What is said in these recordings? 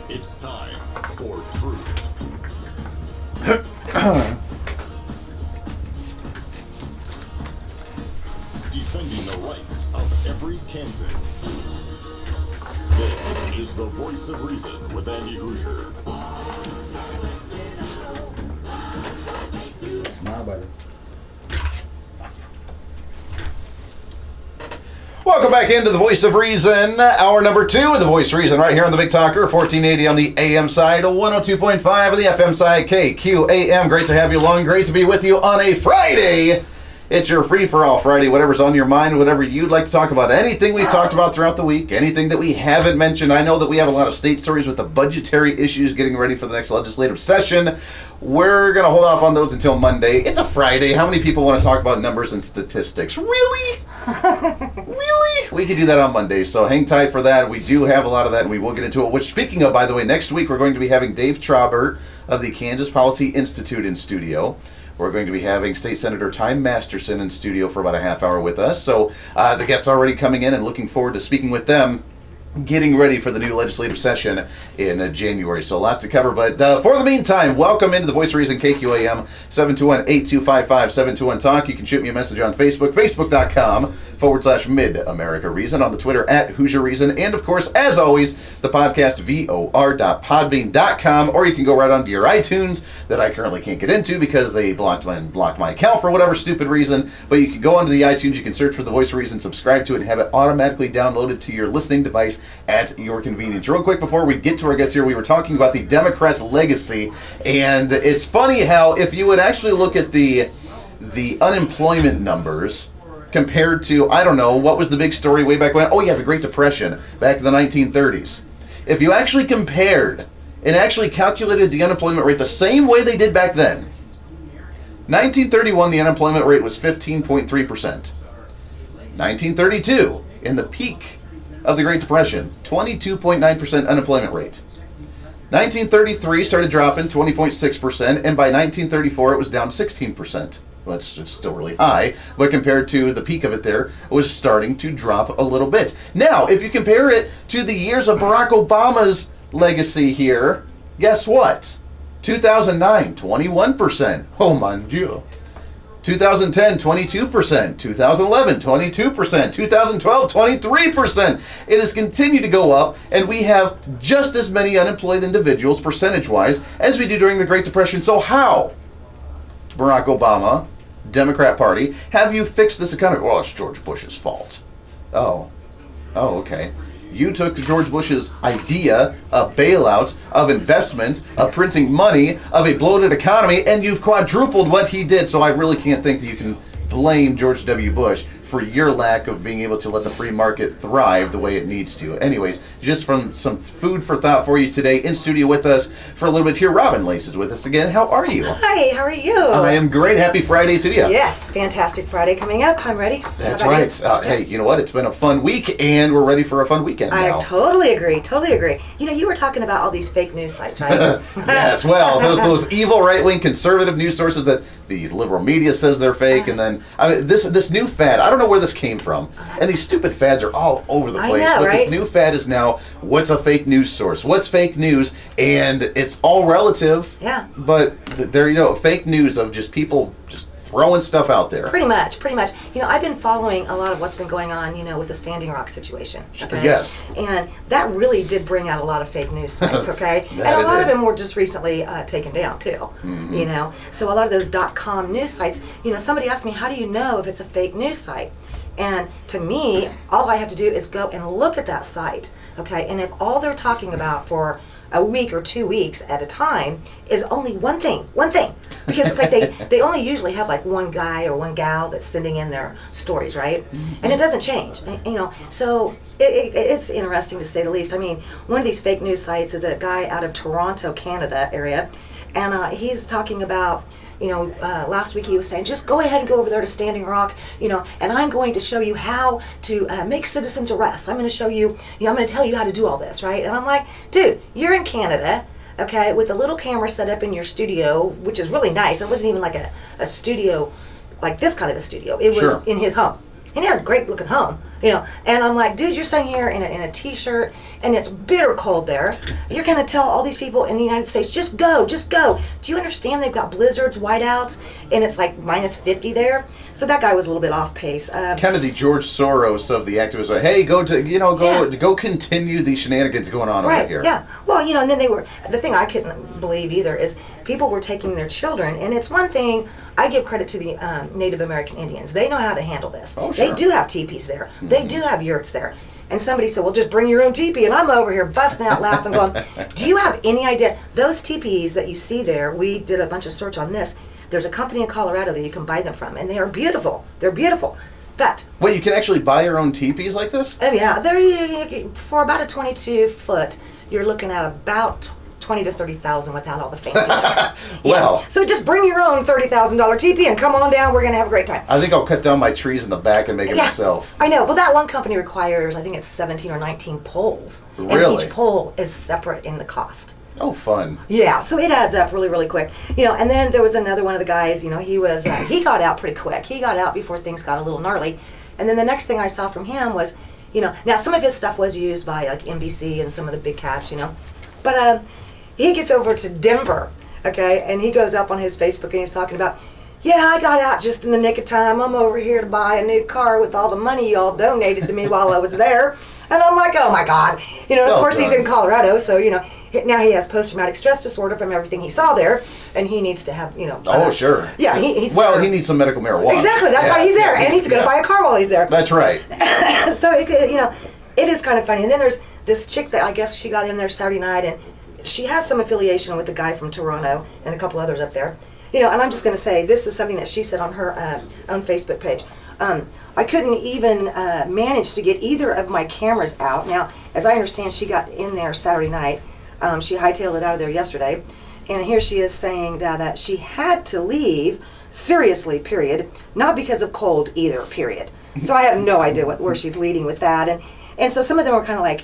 It's time for truth. Defending the rights of every Kansan. This is the Voice of Reason with Andy Hoosier. Smile, buddy. Welcome back into the Voice of Reason, hour number 2 of the Voice of Reason, right here on the Big Talker, 1480 on the AM side, 102.5 on the FM side, KQAM. Great to have you along, great to be with you on a Friday. It's your free-for-all Friday, whatever's on your mind, whatever you'd like to talk about, anything we've talked about throughout the week, anything that we haven't mentioned. I know that we have a lot of state stories with the budgetary issues getting ready for the next legislative session. We're going to hold off on those until Monday. It's a Friday. How many people want to talk about numbers and statistics? Really? Really? We can do that on Monday, so hang tight for that. We do have a lot of that, and we will get into it. Which, speaking of, by the way, next week we're going to be having Dave Traubert of the Kansas Policy Institute in studio. We're going to be having State Senator Ty Masterson in studio for about a half hour with us. So the guests are already coming in and looking forward to speaking with them, getting ready for the new legislative session in January. So lots to cover. But for the meantime, welcome into the Voice of Reason, KQAM, 721-8255-721-TALK. You can shoot me a message on Facebook, facebook.com/Mid-America Reason, on the Twitter @Hoosier Reason, and of course, as always, the podcast, vor.podbean.com, or you can go right onto your iTunes that I currently can't get into because they blocked my account for whatever stupid reason. But you can go onto the iTunes, you can search for the Voice of Reason, subscribe to it, and have it automatically downloaded to your listening device at your convenience. Real quick before we get to our guests here, we were talking about the Democrats' legacy, and it's funny how if you would actually look at the unemployment numbers compared to, I don't know, what was the big story way back when? Oh yeah, the Great Depression back in the 1930s. If you actually compared and actually calculated the unemployment rate the same way they did back then, 1931 the unemployment rate was 15.3%. 1932, in the peak of the Great Depression, 22.9% unemployment rate. 1933 started dropping 20.6%, and by 1934 it was down 16%. Well, it's still really high, but compared to the peak of it there, it was starting to drop a little bit. Now, if you compare it to the years of Barack Obama's legacy here, guess what? 2009, 21%. Oh, mon Dieu. 2010, 22%. 2011, 22%. 2012, 23%. It has continued to go up, and we have just as many unemployed individuals, percentage-wise, as we do during the Great Depression. So how, Barack Obama, Democrat Party, have you fixed this economy? Well, it's George Bush's fault. Oh, okay. You took George Bush's idea of bailouts, of investments, of printing money, of a bloated economy, and you've quadrupled what he did. So I really can't think that you can blame George W. Bush for your lack of being able to let the free market thrive the way it needs to. Anyways, just from some food for thought for you today, in studio with us for a little bit here, Robin Lace is with us again. How are you? Hi, how are you? I am great. Happy Friday to you. Yes, fantastic Friday coming up. I'm ready. That's right. Hey, you know what? It's been a fun week, and we're ready for a fun weekend now. I totally agree. You know, you were talking about all these fake news sites, right? Yes, well, those evil right-wing conservative news sources that the liberal media says they're fake, and then this new fad, I don't know where this came from, and these stupid fads are all over the place, I know, but right? This new fad is now, what's a fake news source? What's fake news? And it's all relative. Yeah. But there you go, fake news of just people just throwing stuff out there. Pretty much. You know, I've been following a lot of what's been going on, you know, with the Standing Rock situation. Okay? Yes. And that really did bring out a lot of fake news sites, okay? And a lot of them were just recently taken down, too, you know? So a lot of those .com news sites, you know, somebody asked me, how do you know if it's a fake news site? And to me, all I have to do is go and look at that site, okay? And if all they're talking about for a week or 2 weeks at a time is only one thing, because it's like they only usually have like one guy or one gal that's sending in their stories, right? And it doesn't change, you know. So it's interesting to say the least. I mean, one of these fake news sites is a guy out of Toronto, Canada area, and he's talking about, you know, last week he was saying, just go ahead and go over there to Standing Rock, you know, and I'm going to show you how to make citizens arrests. I'm going to show you, I'm going to tell you how to do all this, right? And I'm like, dude, you're in Canada, okay, with a little camera set up in your studio, which is really nice. It wasn't even like a studio, like this kind of a studio. It was in his home. and he has a great looking home, you know. And I'm like, dude, you're sitting here in a t-shirt, and it's bitter cold there. You're gonna tell all these people in the United States, just go, just go. Do you understand they've got blizzards, whiteouts, and it's like minus 50 there? So that guy was a little bit off pace. Kind of the George Soros of the activists. Like, hey, go continue the shenanigans going on over here. Yeah. Well, you know, and then the thing I couldn't believe either is people were taking their children, and it's one thing, I give credit to the Native American Indians. They know how to handle this. Oh, sure. They do have teepees there. They do have yurts there. And somebody said, well, just bring your own teepee. And I'm over here busting out laughing going, do you have any idea? Those teepees that you see there, we did a bunch of search on this. There's a company in Colorado that you can buy them from, and they are beautiful. They're beautiful. But wait, you can actually buy your own teepees like this? oh yeah, they're for about a 22 foot. You're looking at about 20 to 30,000 without all the fanciness. Well, so just bring your own $30,000 teepee and come on down. We're gonna have a great time. I think I'll cut down my trees in the back and make it myself. I know. Well, that one company requires, I think it's 17 or 19 poles, Really? and each pole is separate in the cost. Oh, fun. Yeah, so it adds up really, really quick. You know, and then there was another one of the guys, you know, he got out pretty quick. He got out before things got a little gnarly. And then the next thing I saw from him was, you know, now some of his stuff was used by like NBC and some of the big cats, you know. But he gets over to Denver, okay, and he goes up on his Facebook and he's talking about, yeah, I got out just in the nick of time. I'm over here to buy a new car with all the money y'all donated to me while I was there. And I'm like, oh my God. You know, of course he's in Colorado, so, you know, now he has post-traumatic stress disorder from everything he saw there, and he needs to have, you know. Oh, sure. Yeah, he needs some medical marijuana. Exactly, that's why he's there, and he's going to buy a car while he's there. That's right. So, you know, it is kind of funny. And then there's this chick that I guess she got in there Saturday night, and she has some affiliation with the guy from Toronto and a couple others up there. You know, and I'm just going to say, this is something that she said on her own Facebook page. I couldn't even manage to get either of my cameras out. Now, as I understand, she got in there Saturday night. She hightailed it out of there yesterday. And here she is saying that she had to leave, seriously, period, not because of cold either, period. So I have no idea where she's leading with that. And so some of them were kind of like,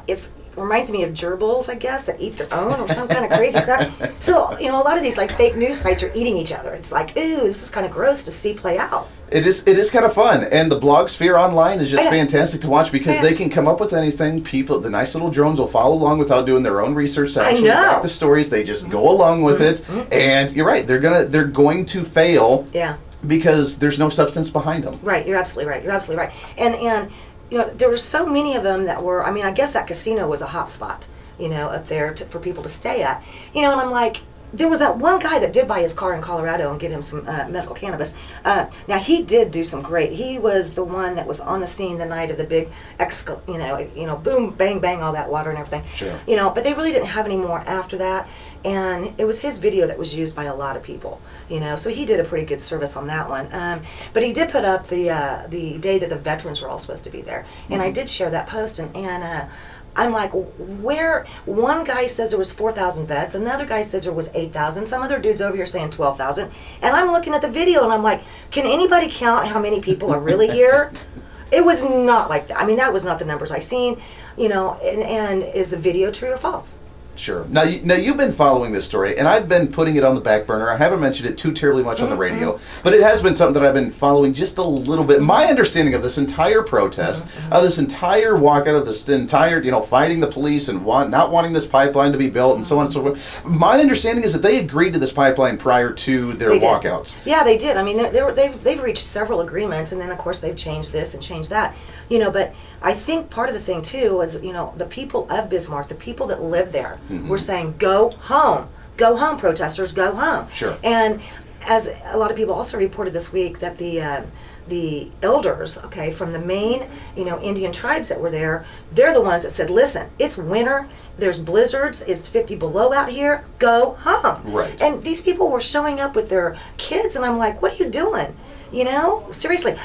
it reminds me of gerbils, I guess, that eat their own or some kind of crazy crap. So, you know, a lot of these like fake news sites are eating each other. It's like, ooh, this is kind of gross to see play out. It is kind of fun, and the blog sphere online is just fantastic to watch because they can come up with anything. People, the nice little drones will follow along without doing their own research to actually back the stories. They just go along with it, and you're right. They're going to fail. Yeah. Because there's no substance behind them. Right. You're absolutely right. You're absolutely right. And you know, there were so many of them that were. I mean, I guess that casino was a hot spot, you know, up there for people to stay at. You know, and I'm like. There was that one guy that did buy his car in Colorado and get him some medical cannabis. Now he did do some great. He was the one that was on the scene the night of the big, boom, bang, bang, all that water and everything. Sure. You know, but they really didn't have any more after that. And it was his video that was used by a lot of people. You know, so he did a pretty good service on that one. But he did put up the day that the veterans were all supposed to be there, and I did share that post and. I'm like, where? One guy says there was 4,000 vets, another guy says there was 8,000, some other dude's over here saying 12,000, and I'm looking at the video and I'm like, can anybody count how many people are really here? It was not like that. I mean, that was not the numbers I seen, you know, and is the video true or false? Sure. Now you've been following this story, and I've been putting it on the back burner. I haven't mentioned it too terribly much on the radio, but it has been something that I've been following just a little bit. My understanding of this entire protest, of this entire walkout, of this entire, you know, fighting the police and not wanting this pipeline to be built and so on and so forth. My understanding is that they agreed to this pipeline prior to their walkouts. Yeah, they did. I mean, they've reached several agreements, and then of course they've changed this and changed that. You know, but I think part of the thing too was, you know, the people of Bismarck, the people that live there, were saying, go home, protesters, go home. Sure. And as a lot of people also reported this week that the elders, okay, from the main, you know, Indian tribes that were there, they're the ones that said, listen, it's winter, there's blizzards, it's 50 below out here, go home. Right. And these people were showing up with their kids, and I'm like, what are you doing? You know, seriously.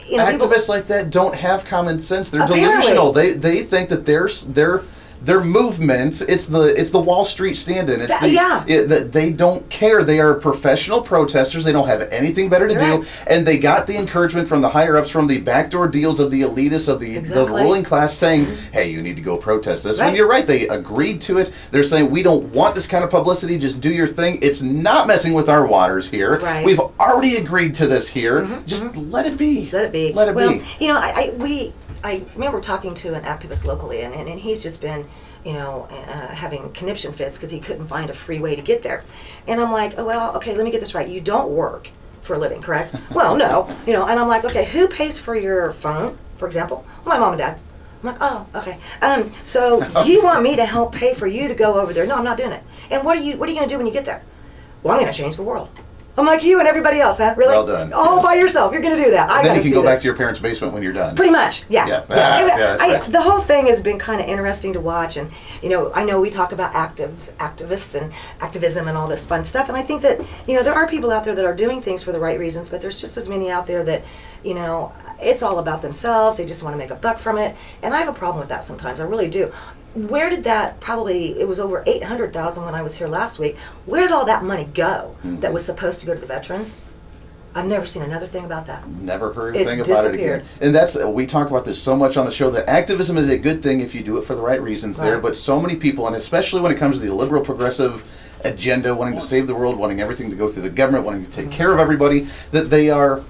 You know, activists like that don't have common sense. They're apparently delusional. They think that their movements. It's the Wall Street stand-in. It's they don't care. They are professional protesters. They don't have anything better to do, and they got the encouragement from the higher ups, from the backdoor deals of the elitists of the ruling class, saying, "Hey, you need to go protest this." When you're right, they agreed to it. They're saying, "We don't want this kind of publicity. Just do your thing. It's not messing with our waters here. We've already agreed to this here. Just let it be. Let it be. Let it be." You know, I remember talking to an activist locally, and he's just been, having conniption fits because he couldn't find a free way to get there. And I'm like, oh, well, okay, let me get this right. You don't work for a living, correct? Well, no. And I'm like, okay, who pays for your phone, for example? Well, my mom and dad. I'm like, oh, okay. So you want me to help pay for you to go over there? No, I'm not doing it. And what are you going to do when you get there? Well, I'm going to change the world. I'm like you and everybody else, huh? Really? Well done. All by yourself. You're going to do that. Then you can go back to your parents' basement when you're done. Pretty much, yeah. That's right. The whole thing has been kind of interesting to watch, and I know we talk about activists and activism and all this fun stuff, and I think that there are people out there that are doing things for the right reasons, but there's just as many out there that it's all about themselves. They just want to make a buck from it, and I have a problem with that sometimes. I really do. Where did that, probably, it was over $800,000 when I was here last week, where did all that money go that was supposed to go to the veterans? I've never seen another thing about that. Never heard a thing about it again. And we talk about this so much on the show, that activism is a good thing if you do it for the right reasons there, but so many people, and especially when it comes to the liberal progressive agenda, wanting to save the world, wanting everything to go through the government, wanting to take care of everybody, that they are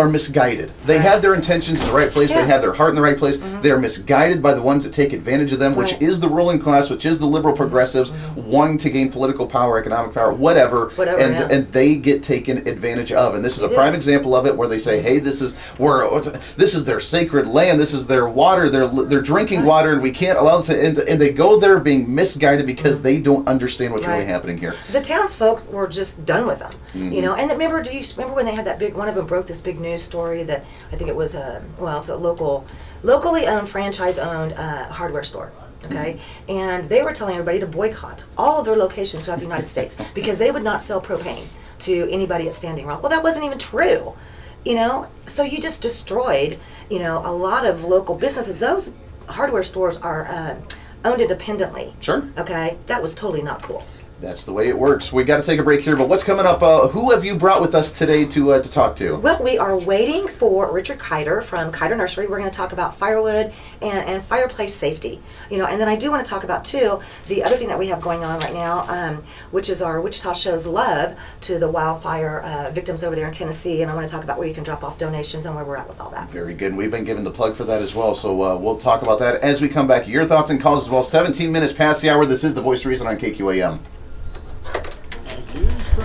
misguided. They have their intentions in the right place. They have their heart in the right place. They are misguided by the ones that take advantage of them, which is the ruling class, which is the liberal progressives, wanting to gain political power, economic power, whatever, and they get taken advantage of. And this is a prime example of it, where they say, "Hey, this is their sacred land. This is their water. Their drinking water, and we can't allow this." And they go there being misguided because they don't understand what's really happening here. The townsfolk were just done with them, And remember when they had that big? One of them broke this big news story that I think it was it's a locally owned, franchise-owned hardware store. Okay, and they were telling everybody to boycott all of their locations throughout the United States because they would not sell propane to anybody at Standing Rock. Well, that wasn't even true, So you just destroyed, a lot of local businesses. Those hardware stores are owned independently. Sure. Okay, that was totally not cool. That's the way it works. We got to take a break here, but what's coming up? Who have you brought with us today to talk to? Well, we are waiting for Richard Kiter from Kiter Nursery. We're going to talk about firewood and fireplace safety. And then I do want to talk about, too, the other thing that we have going on right now, which is our Wichita Shows Love to the wildfire victims over there in Tennessee. And I want to talk about where you can drop off donations and where we're at with all that. Very good. And we've been given the plug for that as well. So we'll talk about that as we come back. Your thoughts and calls as well. 17 minutes past the hour. This is The Voice of Reason on KQAM.